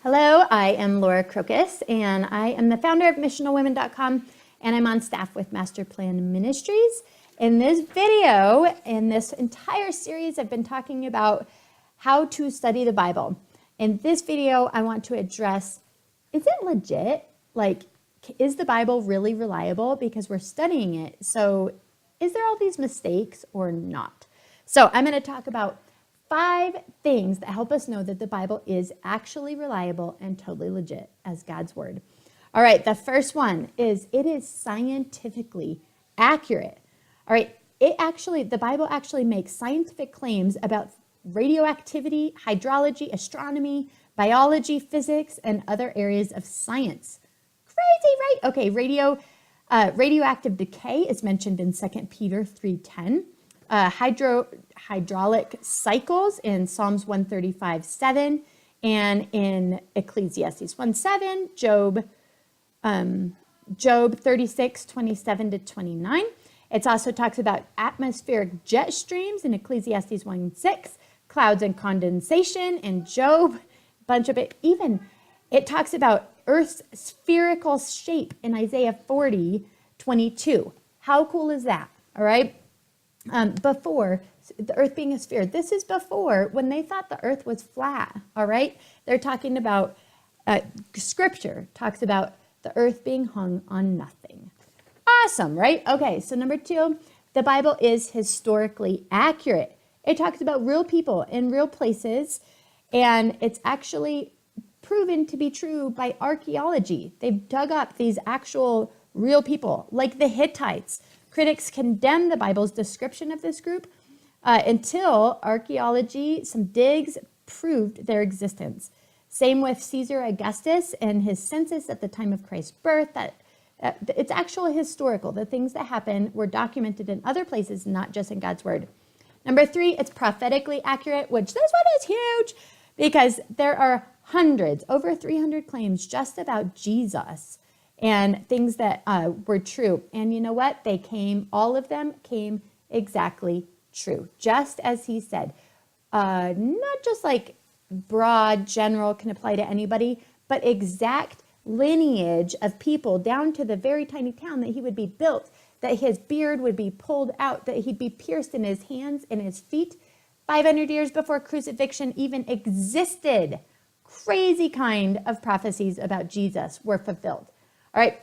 Hello, I am Laura Crocus, and I am the founder of missionalwomen.com, and I'm on staff with Master Plan Ministries. In this video, in this entire series, I've been talking about how to study the Bible. In this video, I want to address, is it legit? Like, is the Bible really reliable? Because we're studying it. So is there all these mistakes or not? So I'm going to talk about 5 things that help us know that the Bible is actually reliable and totally legit as God's word. All right, the first one is it is scientifically accurate. All right, the Bible actually makes scientific claims about radioactivity, hydrology, astronomy, biology, physics, and other areas of science. Crazy, right? Okay, radioactive decay is mentioned in 2 Peter 3:10. Hydraulic cycles in Psalms 135:7 and in Ecclesiastes 1:7, Job 36:27-29. It also talks about atmospheric jet streams in Ecclesiastes 1:6, clouds and condensation in Job, bunch of it. Even it talks about Earth's spherical shape in Isaiah 40:22. How cool is that? All right. Before the earth being a sphere, this is before when they thought the earth was flat. All right, they're talking about scripture talks about the earth being hung on nothing. Awesome, right? Okay, so number 2, the Bible is historically accurate. It talks about real people in real places, and it's actually proven to be true by archaeology. They've dug up these actual real people, like the Hittites. Critics condemn the Bible's description of this group until archaeology, some digs, proved their existence. Same with Caesar Augustus and his census at the time of Christ's birth. It's actually historical. The things that happened were documented in other places, not just in God's word. Number 3, it's prophetically accurate, which this one is huge because there are hundreds, over 300 claims just about Jesus and things that were true. And you know what? All of them came exactly true, just as he said. Not just like broad, general, can apply to anybody, but exact lineage of people down to the very tiny town that he would be built, that his beard would be pulled out, that he'd be pierced in his hands and his feet 500 years before crucifixion even existed. Crazy kind of prophecies about Jesus were fulfilled. All right,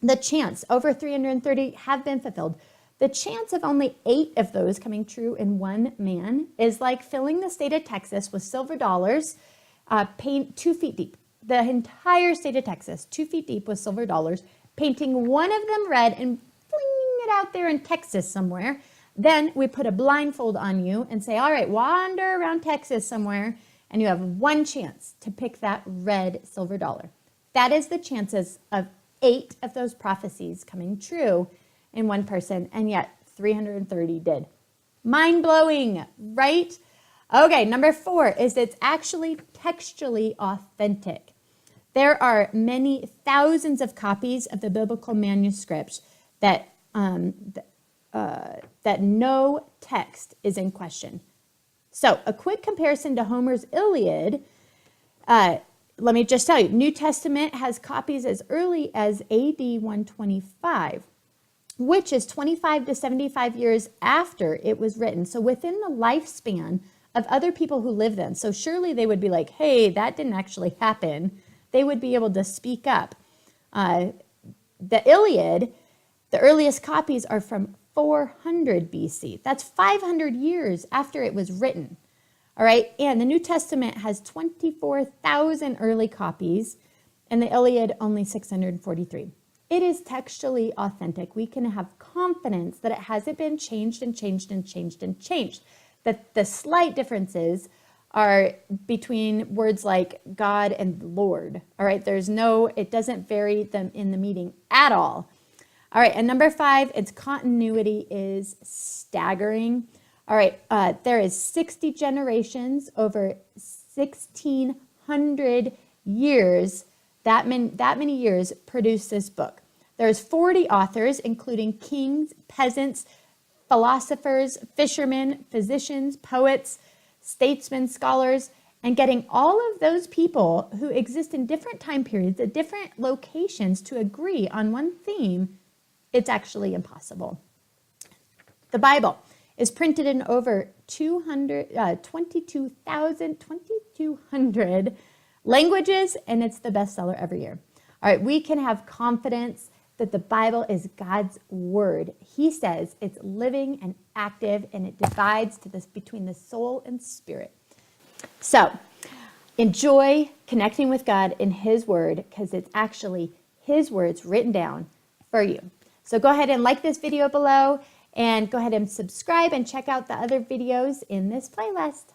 the chance, over 330 have been fulfilled. The chance of only 8 of those coming true in one man is like filling the state of Texas with silver dollars, paint 2 feet deep. The entire state of Texas, 2 feet deep with silver dollars, painting one of them red and flinging it out there in Texas somewhere. Then we put a blindfold on you and say, all right, wander around Texas somewhere, and you have one chance to pick that red silver dollar. That is the chances of 8 of those prophecies coming true in one person, and yet 330 did. Mind-blowing, right? Okay, number 4 is it's actually textually authentic. There are many thousands of copies of the biblical manuscripts that no text is in question. So a quick comparison to Homer's Iliad, let me just tell you, New Testament has copies as early as AD 125, which is 25 to 75 years after it was written. So within the lifespan of other people who lived then. So surely they would be like, hey, that didn't actually happen. They would be able to speak up. The Iliad, the earliest copies are from 400 BC. That's 500 years after it was written. All right, and the New Testament has 24,000 early copies, and the Iliad only 643. It is textually authentic. We can have confidence that it hasn't been changed and changed and changed and changed. That the slight differences are between words like God and Lord. All right, it doesn't vary them in the meaning at all. All right, and number 5, its continuity is staggering. All right, there is 60 generations over 1,600 years. That many years produced this book. There's 40 authors, including kings, peasants, philosophers, fishermen, physicians, poets, statesmen, scholars, And getting all of those people who exist in different time periods at different locations to agree on one theme, it's actually impossible. The Bible is printed in over 2,200 languages, and it's the bestseller every year. All right, we can have confidence that the Bible is God's word. He says it's living and active, and it divides between the soul and spirit. So enjoy connecting with God in his word, because it's actually his words written down for you. So go ahead and like this video below, and go ahead and subscribe and check out the other videos in this playlist.